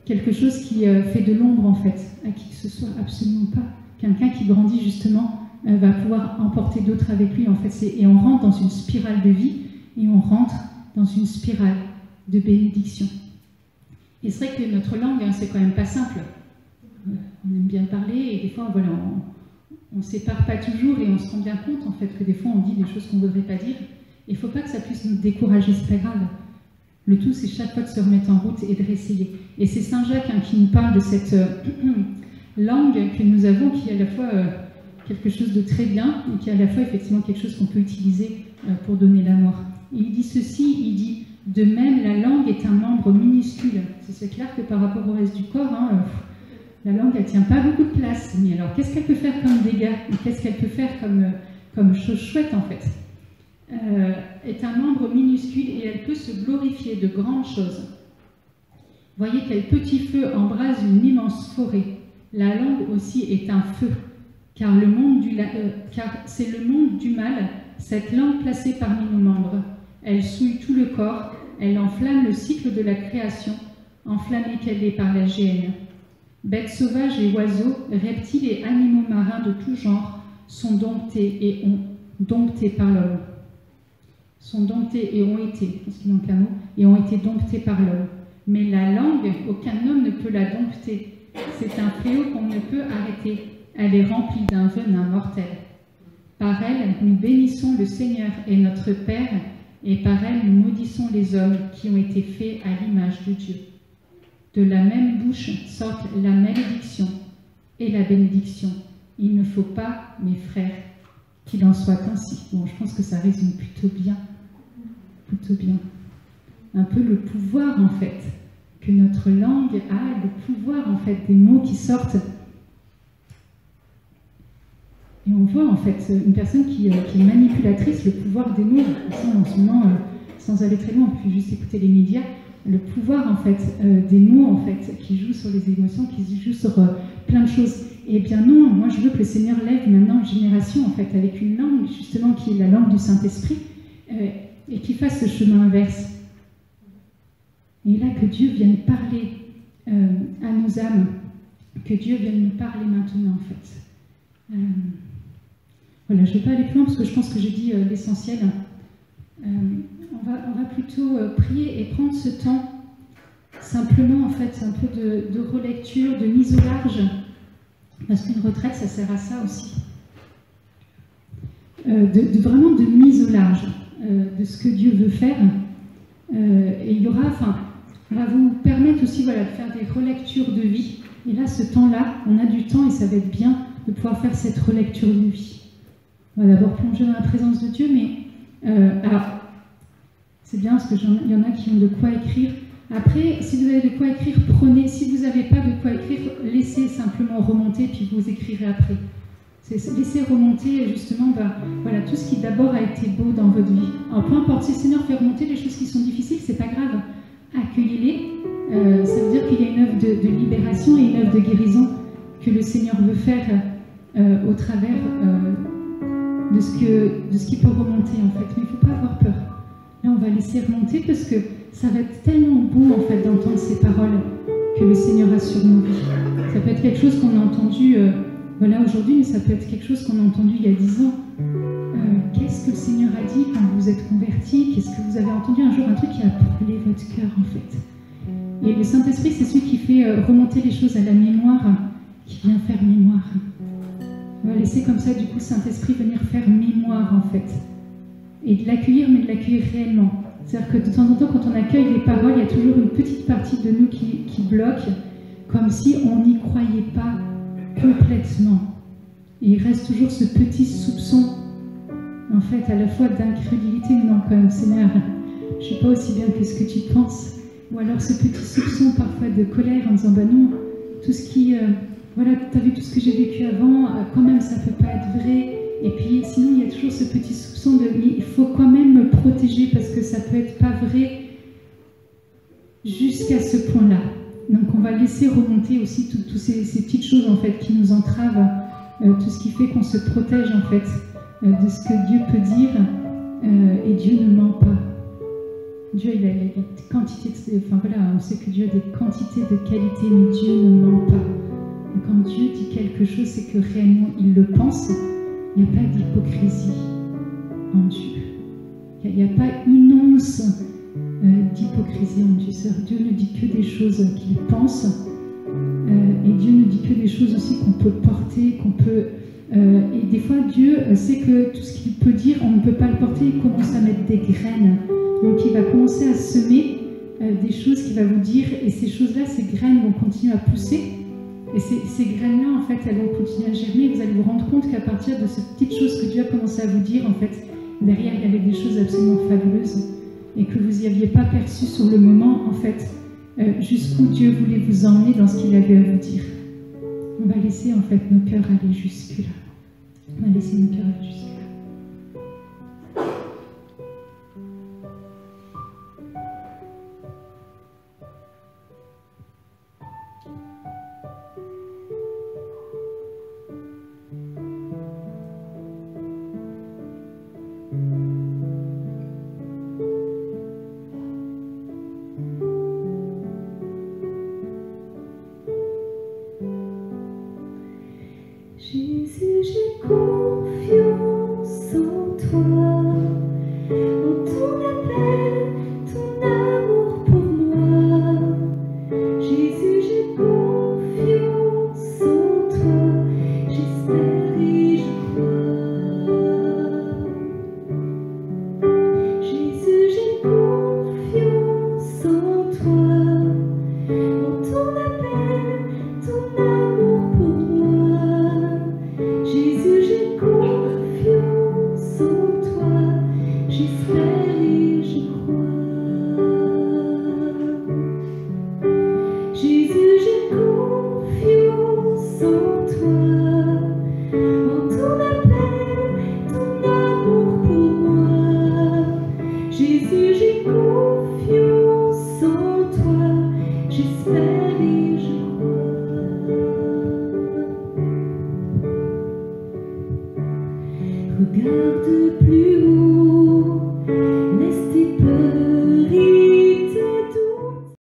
quelque chose qui fait de l'ombre en fait, à qui que ce soit, absolument pas. Quelqu'un qui grandit justement va pouvoir emporter d'autres avec lui en fait, et on rentre dans une spirale de vie et on rentre dans une spirale de bénédiction. Et c'est vrai que notre langue, hein, c'est quand même pas simple. On aime bien parler et des fois voilà, on ne sépare pas toujours et on se rend bien compte en fait que des fois on dit des choses qu'on ne voudrait pas dire. Il ne faut pas que ça puisse nous décourager, c'est pas grave. Le tout c'est chaque fois de se remettre en route et de réessayer. Et c'est Saint Jacques hein, qui nous parle de cette langue que nous avons qui est à la fois quelque chose de très bien et qui est à la fois effectivement quelque chose qu'on peut utiliser pour donner la mort. Et il dit ceci, il dit « De même la langue est un membre minuscule ». C'est clair que par rapport au reste du corps, hein, la langue, elle ne tient pas beaucoup de place. Mais alors, qu'est-ce qu'elle peut faire comme dégâts? Qu'est-ce qu'elle peut faire comme chose chouette, en fait? Est un membre minuscule et elle peut se glorifier de grandes choses. Voyez quel petit feu embrase une immense forêt. La langue aussi est un feu, car c'est le monde du mal, cette langue placée parmi nos membres. Elle souille tout le corps, elle enflamme le cycle de la création, enflammée qu'elle est par la géhenne. Bêtes sauvages et oiseaux, reptiles et animaux marins de tout genre sont domptés par l'homme. Sont domptés et ont été, parce qu'il manque un mot, et ont été domptés par l'homme. Mais la langue, aucun homme ne peut la dompter. C'est un fléau qu'on ne peut arrêter. Elle est remplie d'un venin mortel. Par elle, nous bénissons le Seigneur et notre Père, et par elle, nous maudissons les hommes qui ont été faits à l'image de Dieu. De la même bouche sortent la malédiction et la bénédiction. Il ne faut pas, mes frères, qu'il en soit ainsi. Bon, je pense que ça résume plutôt bien. Un peu le pouvoir, en fait, que notre langue a, le pouvoir, en fait, des mots qui sortent. Et on voit, en fait, une personne qui est manipulatrice, le pouvoir des mots. En ce moment, sans aller très loin, on peut juste écouter les médias. Le pouvoir en fait des mots en fait qui jouent sur les émotions, qui jouent sur plein de choses. Eh bien non, moi je veux que le Seigneur lève maintenant une génération en fait avec une langue justement qui est la langue du Saint-Esprit et qui fasse ce chemin inverse. Et là que Dieu vienne parler à nos âmes, que Dieu vienne nous parler maintenant en fait. Voilà, je ne vais pas aller plus loin parce que je pense que j'ai dit l'essentiel. On va plutôt prier et prendre ce temps simplement en fait un peu de relecture, de mise au large, parce qu'une retraite ça sert à ça aussi, vraiment de mise au large de ce que Dieu veut faire. Et il y aura, on va vous permettre aussi voilà, de faire des relectures de vie. Et là, ce temps-là, on a du temps et ça va être bien de pouvoir faire cette relecture de vie. On va d'abord plonger dans la présence de Dieu, mais alors c'est bien parce qu'il y en a qui ont de quoi écrire. Après, si vous avez de quoi écrire, prenez. Si vous n'avez pas de quoi écrire, laissez simplement remonter puis vous écrirez après. C'est laisser remonter justement voilà, tout ce qui d'abord a été beau dans votre vie. Alors peu importe, si le Seigneur fait remonter les choses qui sont difficiles, c'est pas grave. Accueillez-les. Ça veut dire qu'il y a une œuvre de libération et une œuvre de guérison que le Seigneur veut faire au travers de ce qui peut remonter en fait. Mais il ne faut pas avoir peur. Là, on va laisser remonter parce que ça va être tellement beau en fait d'entendre ces paroles que le Seigneur a sur nos vies. Ça peut être quelque chose qu'on a entendu voilà, aujourd'hui, mais ça peut être quelque chose qu'on a entendu il y a 10 ans. Qu'est-ce que le Seigneur a dit quand vous êtes convertis? Qu'est-ce que vous avez entendu un jour? Un truc qui a brûlé votre cœur en fait. Et le Saint-Esprit, c'est celui qui fait remonter les choses à la mémoire, qui vient faire mémoire. On va laisser comme ça, du coup, le Saint-Esprit venir faire mémoire, en fait. Et de l'accueillir, mais de l'accueillir réellement. C'est-à-dire que de temps en temps, quand on accueille les paroles, il y a toujours une petite partie de nous qui bloque, comme si on n'y croyait pas complètement. Et il reste toujours ce petit soupçon, en fait, à la fois d'incrédulité, mais non, quand même, Seigneur, je ne sais pas aussi bien que ce que tu penses. Ou alors ce petit soupçon parfois de colère en disant, bah non, tout ce qui... voilà, tu as vu tout ce que j'ai vécu avant, quand même ça ne peut pas être vrai. Et puis sinon il y a toujours ce petit soupçon de il faut quand même me protéger parce que ça peut être pas vrai jusqu'à ce point-là. Donc on va laisser remonter aussi toutes ces petites choses en fait qui nous entravent, tout ce qui fait qu'on se protège en fait de ce que Dieu peut dire et Dieu ne ment pas. Dieu il a des quantités, enfin voilà, on sait que Dieu a des quantités de qualités, mais Dieu ne ment pas. Et quand Dieu dit quelque chose, c'est que réellement il le pense. Il n'y a pas d'hypocrisie en Dieu. Il n'y a pas une once d'hypocrisie en Dieu. Dieu ne dit que des choses qu'il pense. Et Dieu ne dit que des choses aussi qu'on peut porter, qu'on peut... et des fois, Dieu sait que tout ce qu'il peut dire, on ne peut pas le porter. Il commence à mettre des graines. Donc il va commencer à semer des choses qu'il va vous dire. Et ces choses-là, ces graines vont continuer à pousser. Et ces graines-là, en fait, elles vont continuer à germer. Vous allez vous rendre compte qu'à partir de ces petites choses que Dieu a commencé à vous dire, en fait, derrière, il y avait des choses absolument fabuleuses et que vous n'y aviez pas perçues sur le moment, en fait, jusqu'où Dieu voulait vous emmener dans ce qu'il avait à vous dire. On va laisser, en fait, nos cœurs aller jusque-là. On va laisser nos cœurs aller jusque-là.